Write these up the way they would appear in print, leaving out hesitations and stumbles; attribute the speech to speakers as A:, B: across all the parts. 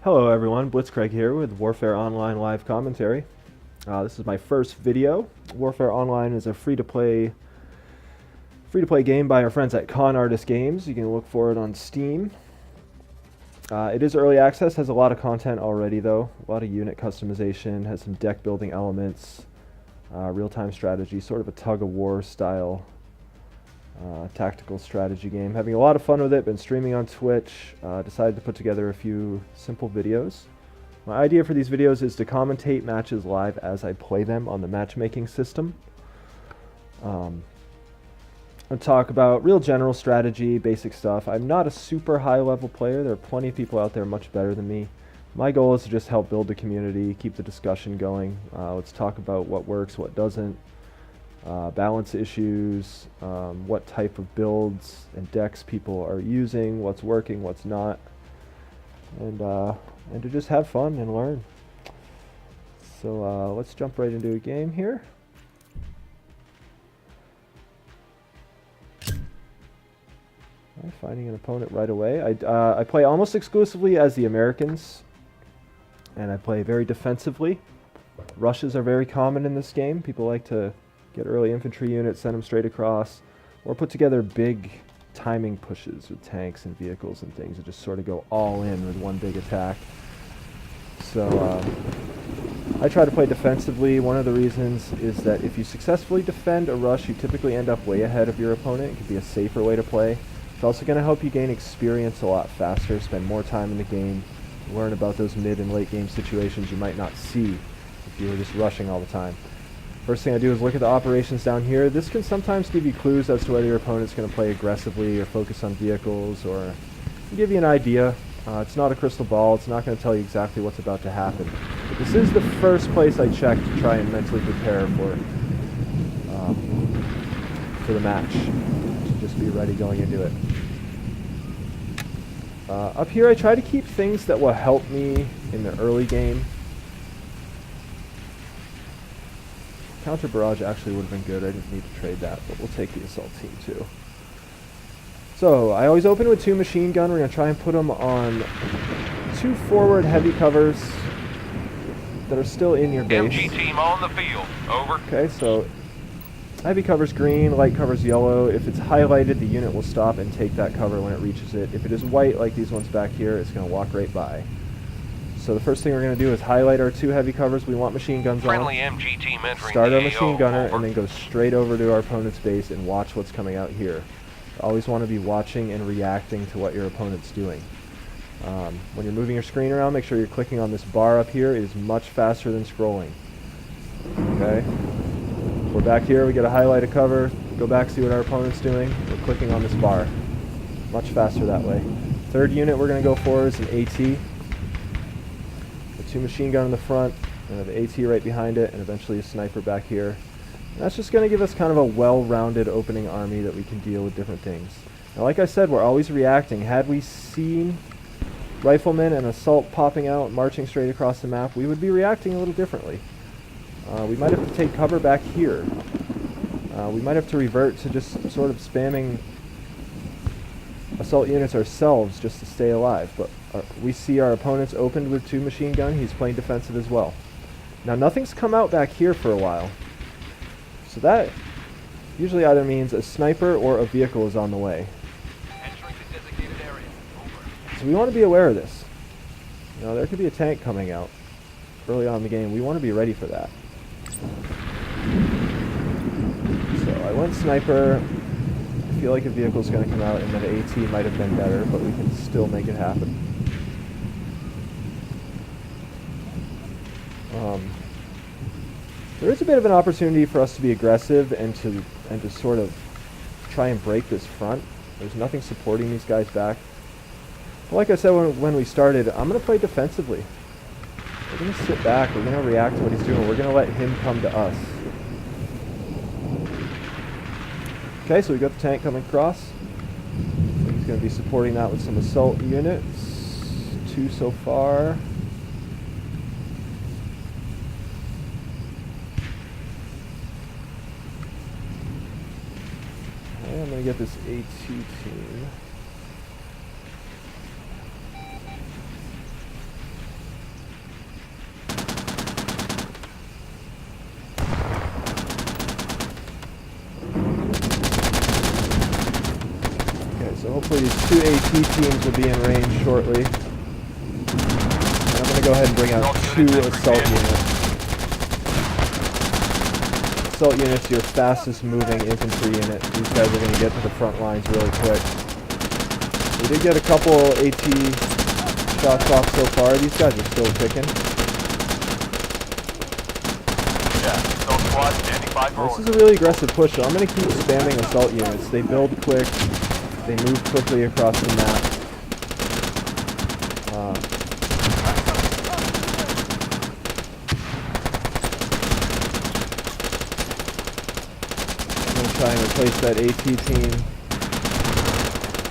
A: Hello everyone, BlitzCraigg here with Warfare Online live commentary. This is my first video. Warfare Online is a free-to-play game by our friends at Con Artist Games. You can look for it on Steam. It is early access, has a lot of content already though. A lot of unit customization, has some deck building elements, real-time strategy, sort of a tug-of-war style tactical strategy game. Having a lot of fun with it, been streaming on Twitch, decided to put together a few simple videos. My idea for these videos is to commentate matches live as I play them on the matchmaking system. I'll talk about real general strategy, basic stuff. I'm not a super high level player. There are plenty of people out there much better than me. My goal is to just help build the community, keep the discussion going. Let's talk about what works, what doesn't. Balance issues, what type of builds and decks people are using, what's working, what's not, and to just have fun and learn. So let's jump right into a game here. Finding an opponent right away. I play almost exclusively as the Americans, and I play very defensively. Rushes are very common in this game. People like to get early infantry units, send them straight across, or put together big timing pushes with tanks and vehicles and things that just sort of go all in with one big attack. So I try to play defensively. One of the reasons is that if you successfully defend a rush, you typically end up way ahead of your opponent. It can be a safer way to play. It's also going to help you gain experience a lot faster, spend more time in the game, learn about those mid and late game situations you might not see if you were just rushing all the time. First thing I do is look at the operations down here. This can sometimes give you clues as to whether your opponent's going to play aggressively or focus on vehicles, or give you an idea. It's not a crystal ball. It's not going to tell you exactly what's about to happen. But this is the first place I check to try and mentally prepare for the match. To just be ready going into it. Up here I try to keep things that will help me in the early game. Counter barrage actually would have been good. I didn't need to trade that, but we'll take the assault team too. So I always open with 2 machine gun. We're going to try and put them on 2 forward heavy covers that are still in your base.
B: MG team on the field. Over.
A: Okay, so heavy cover's green, light cover's yellow. If it's highlighted, the unit will stop and take that cover when it reaches it. If it is white, like these ones back here, it's going to walk right by. So the first thing we're going to do is highlight our 2 heavy covers. We want machine guns
B: Friendly
A: on.
B: MG team entering
A: Start
B: the
A: our machine
B: AO.
A: gunner
B: Over.
A: and then go straight over to our opponent's base and watch what's coming out here. Always want to be watching and reacting to what your opponent's doing. When you're moving your screen around, make sure you're clicking on this bar up here. It is much faster than scrolling. Okay? We're back here, we get a highlight of cover, go back, see what our opponent's doing. We're clicking on this bar. Much faster that way. Third unit we're going to go for is an AT. 2 machine gun in the front, and an AT right behind it, and eventually a sniper back here. And that's just going to give us kind of a well-rounded opening army that we can deal with different things. Now, like I said, we're always reacting. Had we seen riflemen and assault popping out, marching straight across the map, we would be reacting a little differently. We might have to take cover back here. We might have to revert to just sort of spamming assault units ourselves just to stay alive, but we see our opponent's opened with 2 machine gun. He's playing defensive as well. Now nothing's come out back here for a while, so that usually either means a sniper or a vehicle is on the way.
B: Entering the designated area. Over.
A: So we want to be aware of this. You know, there could be a tank coming out early on in the game. We want to be ready for that. So I went sniper. I feel like a vehicle's going to come out, and then an AT might have been better, but we can still make it happen. There is a bit of an opportunity for us to be aggressive and to sort of try and break this front. There's nothing supporting these guys back. But like I said when we started, I'm going to play defensively. We're going to sit back. We're going to react to what he's doing. We're going to let him come to us. Okay, so we got the tank coming across. He's going to be supporting that with some assault units. 2 so far. Okay, I'm going to get this AT team. AT teams will be in range shortly. And I'm going to go ahead and bring out 2 assault units. Assault unit's your fastest moving infantry unit. These guys are going to get to the front lines really quick. We did get a couple AT shots off so far. These guys are still kicking.
B: Yeah, assault squad standing by for
A: This is
B: orders.
A: a really aggressive push, so I'm going to keep spamming assault units. They build quick. They move quickly across the map. I'm going to try and replace that AT team.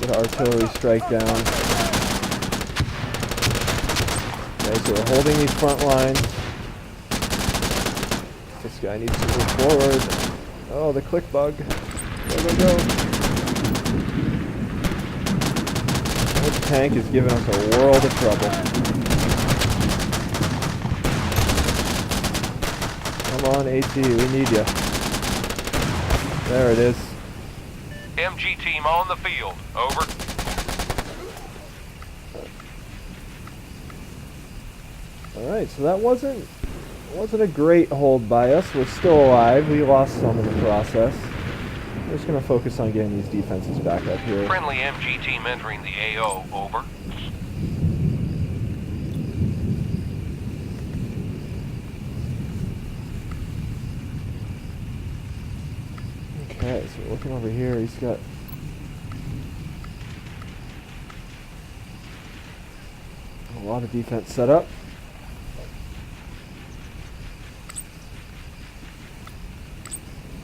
A: Get an artillery strike down. Okay, so we're holding these front lines. This guy needs to move forward. Oh, the click bug. Go, go, go. This tank is giving us a world of trouble. Come on, AT, we need you. There it is.
B: MG team on the field. Over.
A: Alright, so that wasn't a great hold by us. We're still alive. We lost some in the process. We're just going to focus on getting these defenses back up here.
B: Friendly MG team entering the AO. Over.
A: Okay, so we're looking over here. He's got a lot of defense set up.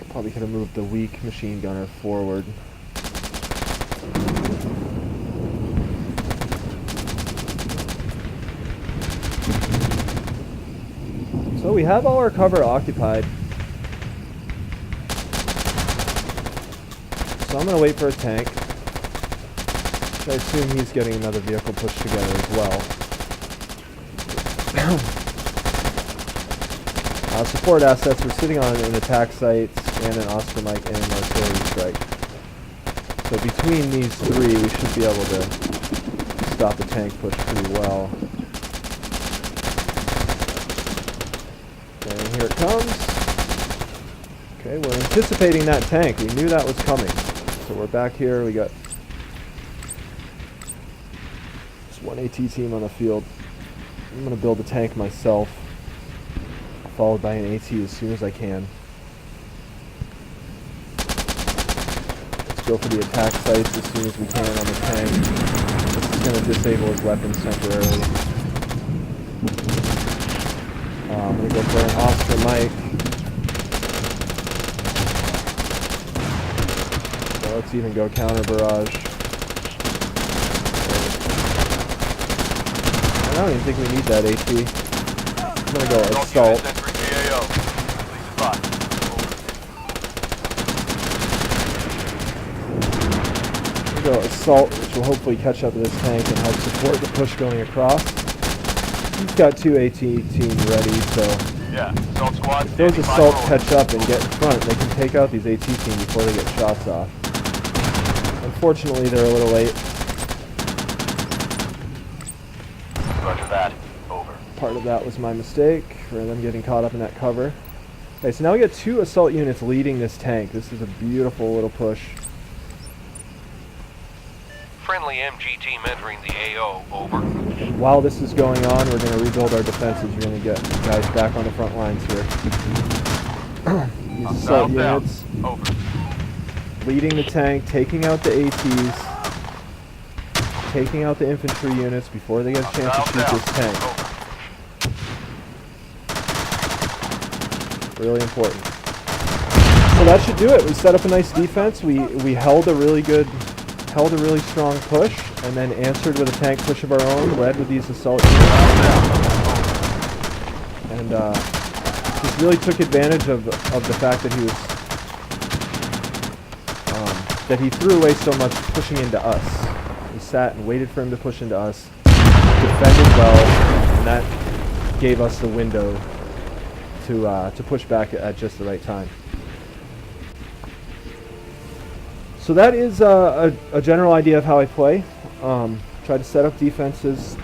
A: Probably could have moved the weak machine gunner forward. So we have all our cover occupied. So I'm going to wait for a tank. I assume he's getting another vehicle pushed together as well. Support assets, we're sitting on an attack site and an Oscar Mike and an artillery strike. So between these 3 we should be able to stop the tank push pretty well. And here it comes. Okay, we're anticipating that tank. We knew that was coming. So we're back here, we got just 1 AT team on the field. I'm going to build a tank myself, followed by an AT as soon as I can. Let's go for the attack sites as soon as we can on the tank. This is going to disable his weapons temporarily. I'm going to go for an Oscar Mike. So let's even go counter barrage. I don't even think we need that AT. I'm going to go assault. Go assault, which will hopefully catch up to this tank and help support the push going across. He's got 2 AT teams ready, so
B: Yeah, assault squad.
A: if those
B: standing by
A: assaults
B: for
A: catch up and get in front, they can take out these AT teams before they get shots off. Unfortunately, they're a little late.
B: orders. Roger that. Over.
A: Part of that was my mistake, for them getting caught up in that cover. Okay, so now we got 2 assault units leading this tank. This is a beautiful little push.
B: Friendly MG team entering the AO. Over.
A: While this is going on, we're going to rebuild our defenses. We're going to get guys back on the front lines here. These assault
B: Down.
A: units
B: Over.
A: leading the tank, taking out the ATs, taking out the infantry units before they get a chance to shoot this tank.
B: Over.
A: Really important. So that should do it. We set up a nice defense. We held a really strong push, and then answered with a tank push of our own, led with these assault units. And just really took advantage of the fact that he threw away so much pushing into us. We sat and waited for him to push into us, defended well, and that gave us the window to push back at just the right time. So that is a general idea of how I play. Try to set up defenses,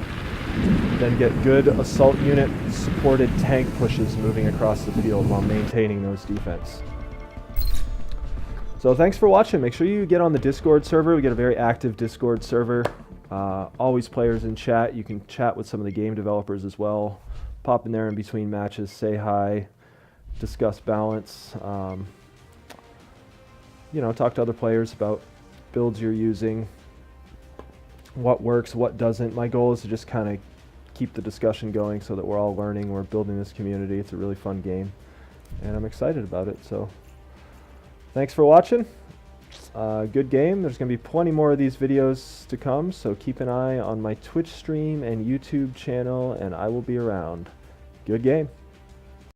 A: then get good assault unit supported tank pushes moving across the field while maintaining those defense. So thanks for watching. Make sure you get on the Discord server. We get a very active Discord server. Always players in chat. You can chat with some of the game developers as well. Pop in there in between matches, say hi, discuss balance. You know, talk to other players about builds you're using, what works, what doesn't. My goal is to just kind of keep the discussion going so that we're all learning. We're building this community. It's a really fun game, and I'm excited about it. So thanks for watching. Good game. There's going to be plenty more of these videos to come, so keep an eye on my Twitch stream and YouTube channel, and I will be around. Good game.